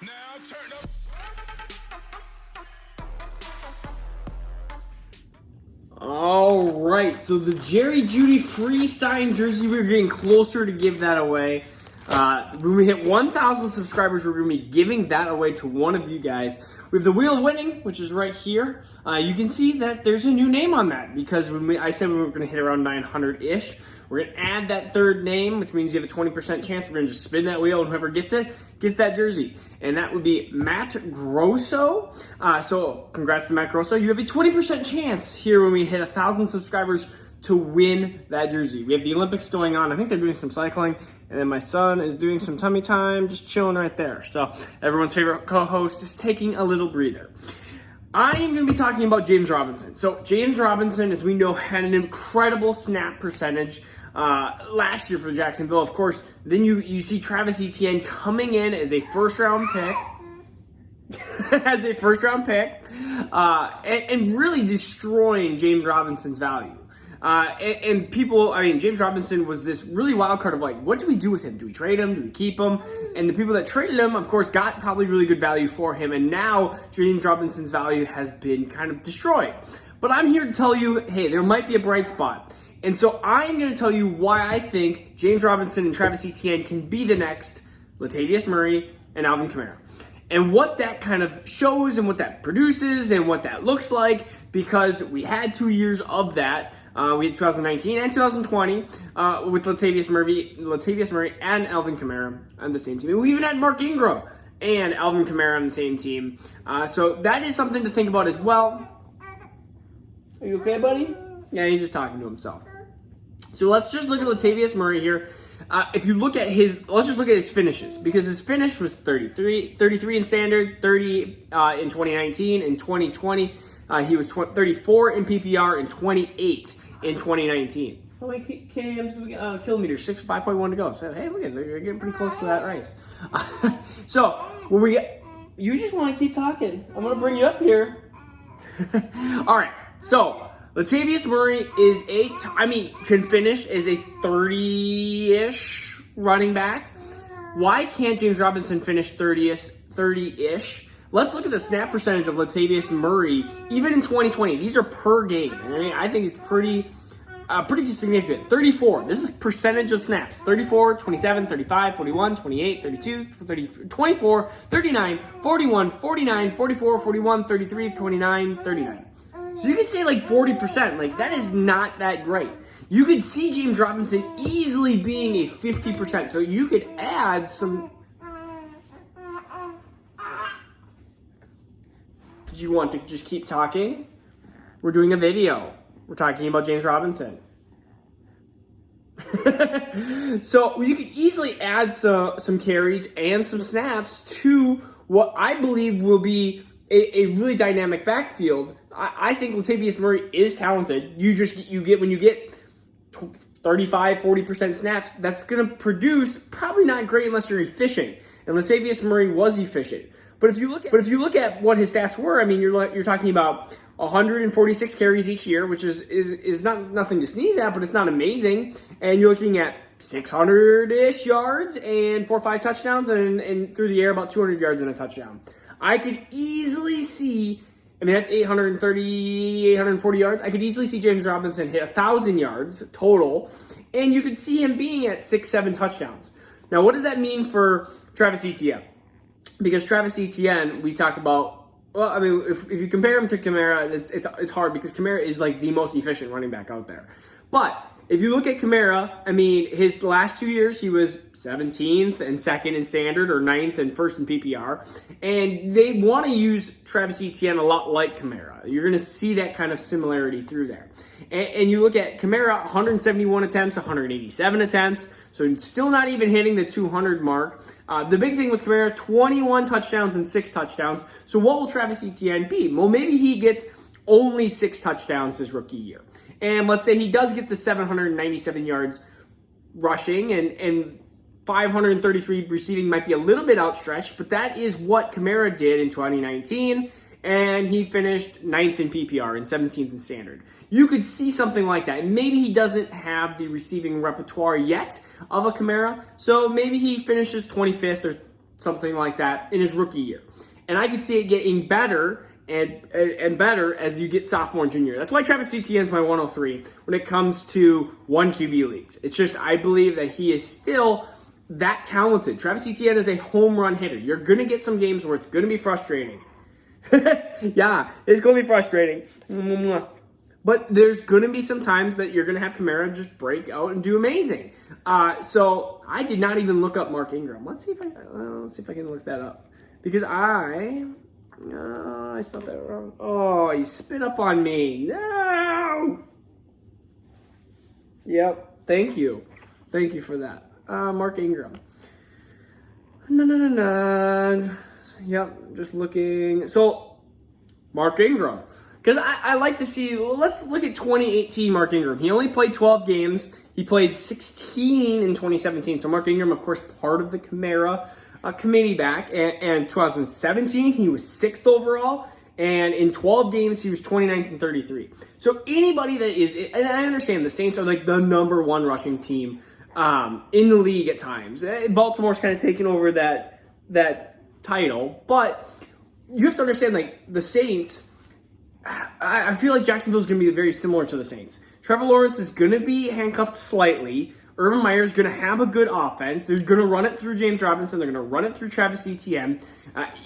Now turn up. All right, so the Jerry Jeudy free signed jersey, we're getting closer to give that away. When we hit 1,000 subscribers, we're going to be giving that away to one of you guys. We have the Wheel of Winning, which is right here. You can see that there's a new name on that because I said we were going to hit around 900-ish. We're going to add that third name, which means you have a 20% chance. We're going to just spin that wheel, and whoever gets it gets that jersey. And that would be Matt Grosso. So congrats to Matt Grosso. You have a 20% chance here when we hit 1,000 subscribers to win that jersey. We have the Olympics going on. I think they're doing some cycling. And then my son is doing some tummy time, just chilling right there. So everyone's favorite co-host is taking a little breather. I am going to be talking about James Robinson. So James Robinson, as we know, had an incredible snap percentage last year for Jacksonville. Of course, then you see Travis Etienne coming in as a first-round pick. And really destroying James Robinson's value. And people, I mean, James Robinson was this really wild card of like, what do we do with him? Do we trade him? Do we keep him? And the people that traded him, of course, got probably really good value for him. And now James Robinson's value has been kind of destroyed. But I'm here to tell you, hey, there might be a bright spot. And so I'm going to tell you why I think James Robinson and Travis Etienne can be the next Latavius Murray and Alvin Kamara. And what that kind of shows and what that produces and what that looks like, because we had 2 years of that. We had 2019 and 2020 with Latavius Murray and Alvin Kamara on the same team. We even had Mark Ingram and Alvin Kamara on the same team. So that is something to think about as well. Are you okay, buddy? Yeah, he's just talking to himself. So let's just look at Latavius Murray here. If you look at let's just look at his finishes, because his finish was 33 in standard, 30 in 2019, in 2020. He was 34 in PPR and 28 in 2019. How many kilometers? 5.1 to go. So, hey, look at it. You're getting pretty close to that race. So, when you just want to keep talking. I'm going to bring you up here. All right. So, Latavius Murray can finish as a 30-ish running back. Why can't James Robinson finish 30-ish? Let's look at the snap percentage of Latavius Murray, even in 2020. These are per game. I think it's pretty significant. 34. This is percentage of snaps. 34, 27, 35, 41, 28, 32, 30, 24, 39, 41, 49, 44, 41, 33, 29, 39. So you could say like 40%. Like, that is not that great. You could see James Robinson easily being a 50%. So you could add some... Do you want to just keep talking? We're doing a video. We're talking about James Robinson. So you could easily add some carries and some snaps to what I believe will be a really dynamic backfield. I think Latavius Murray is talented. When you get 35, 40% snaps, that's going to produce probably not great unless you're efficient. And Latavius Murray was efficient. But if you look at what his stats were, I mean, you're talking about 146 carries each year, which is nothing to sneeze at, but it's not amazing. And you're looking at 600-ish yards and 4 or 5 touchdowns, and through the air about 200 yards and a touchdown. I could easily see, I mean, that's 840 yards. I could easily see James Robinson hit 1,000 yards total, and you could see him being at 6-7 touchdowns. Now, what does that mean for Travis Etienne? Because Travis Etienne, we talk about, well, I mean, if you compare him to Kamara, it's hard because Kamara is like the most efficient running back out there. But if you look at Kamara, I mean, his last 2 years, he was 17th and 2nd in standard, or 9th and 1st in PPR. And they want to use Travis Etienne a lot like Kamara. You're going to see that kind of similarity through there. And you look at Kamara, 171 attempts, 187 attempts. So still not even hitting the 200 mark. The big thing with Kamara, 21 touchdowns and 6 touchdowns. So what will Travis Etienne be? Well, maybe he gets only 6 touchdowns his rookie year. And let's say he does get the 797 yards rushing and 533 receiving might be a little bit outstretched, but that is what Kamara did in 2019, and he finished 9th in PPR and 17th in standard. You could see something like that. Maybe he doesn't have the receiving repertoire yet of a Kamara, so maybe he finishes 25th or something like that in his rookie year. And I could see it getting better and better as you get sophomore and junior. That's why Travis Etienne is my 103 when it comes to 1 QB leagues. It's just I believe that he is still that talented. Travis Etienne is a home run hitter. You're going to get some games where it's going to be frustrating. Yeah, it's going to be frustrating. But there's going to be some times that you're going to have Kamara just break out and do amazing. So I did not even look up Mark Ingram. Let's see if I can look that up. Because I spelled that wrong. Oh, you spit up on me. No! Yep, thank you. Thank you for that. Mark Ingram. No. Yep, just looking. So, Mark Ingram. Because I like to see, let's look at 2018 Mark Ingram. He only played 12 games. He played 16 in 2017. So, Mark Ingram, of course, part of the Kamara committee back. And 2017, he was 6th overall. And in 12 games, he was 29th and 33. So, anybody that is, and I understand the Saints are like the number 1 rushing team in the league at times. Baltimore's kind of taken over that title. But you have to understand, like, the Saints, I feel like Jacksonville's going to be very similar to the Saints. Trevor Lawrence is going to be handcuffed slightly. Urban Meyer's going to have a good offense. They're going to run it through James Robinson. They're going to run it through Travis Etienne.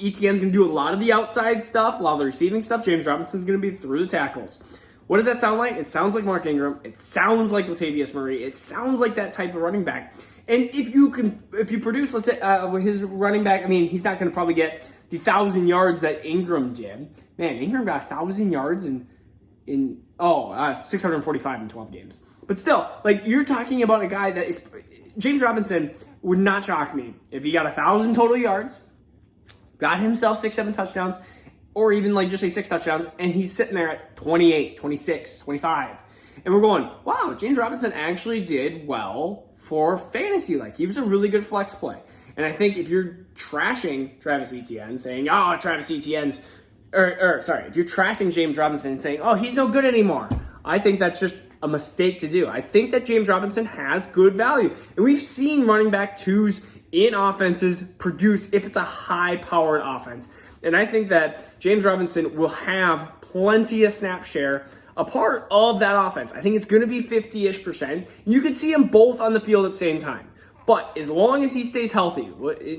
Etienne's going to do a lot of the outside stuff, a lot of the receiving stuff. James Robinson's going to be through the tackles. What does that sound like? It sounds like Mark Ingram. It sounds like Latavius Murray. It sounds like that type of running back. And if you produce, let's say, his running back, I mean, he's not going to probably get the 1,000 yards that Ingram did. Man, Ingram got 1,000 yards in 645 in 12 games. But still, like, you're talking about a guy that is, James Robinson would not shock me if he got 1,000 total yards, got himself 6-7 touchdowns, or even like just say 6 touchdowns, and he's sitting there at 28, 26, 25. And we're going, wow, James Robinson actually did well for fantasy. Like, he was a really good flex play. And I think if you're trashing Travis Etienne, saying, oh, Travis Etienne's, if you're trashing James Robinson and saying, oh, he's no good anymore, I think that's just a mistake to do. I think that James Robinson has good value. And we've seen running back 2s in offenses produce if it's a high-powered offense. And I think that James Robinson will have plenty of snap share a part of that offense. I think it's going to be 50-ish%. You could see them both on the field at the same time. But as long as he stays healthy,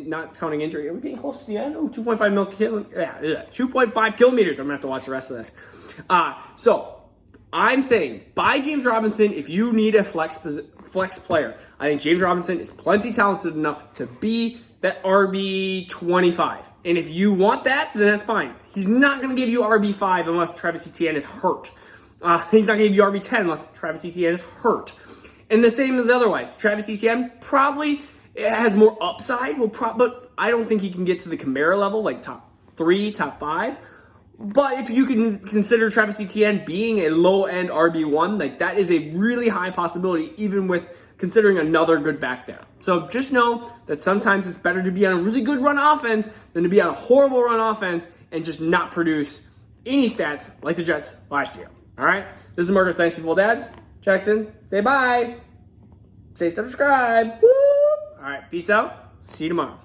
not counting injury, are we getting close to the end? Oh, 2.5 kilometers. I'm going to have to watch the rest of this. So I'm saying buy James Robinson if you need a flex player. I think James Robinson is plenty talented enough to be that RB 25. And if you want that, then that's fine. He's not going to give you RB 5 unless Travis Etienne is hurt. He's not going to give you RB 10 unless Travis Etienne is hurt. And the same as otherwise. Travis Etienne probably has more upside, but I don't think he can get to the Kamara level, like top 3, top 5. But if you can consider Travis Etienne being a low-end RB1, like that is a really high possibility, even with considering another good back there. So just know that sometimes it's better to be on a really good run offense than to be on a horrible run offense and just not produce any stats like the Jets last year. All right? This is Marcus, Dynasty Fun Dads. Jackson, say bye. Say subscribe. Woo! All right, peace out. See you tomorrow.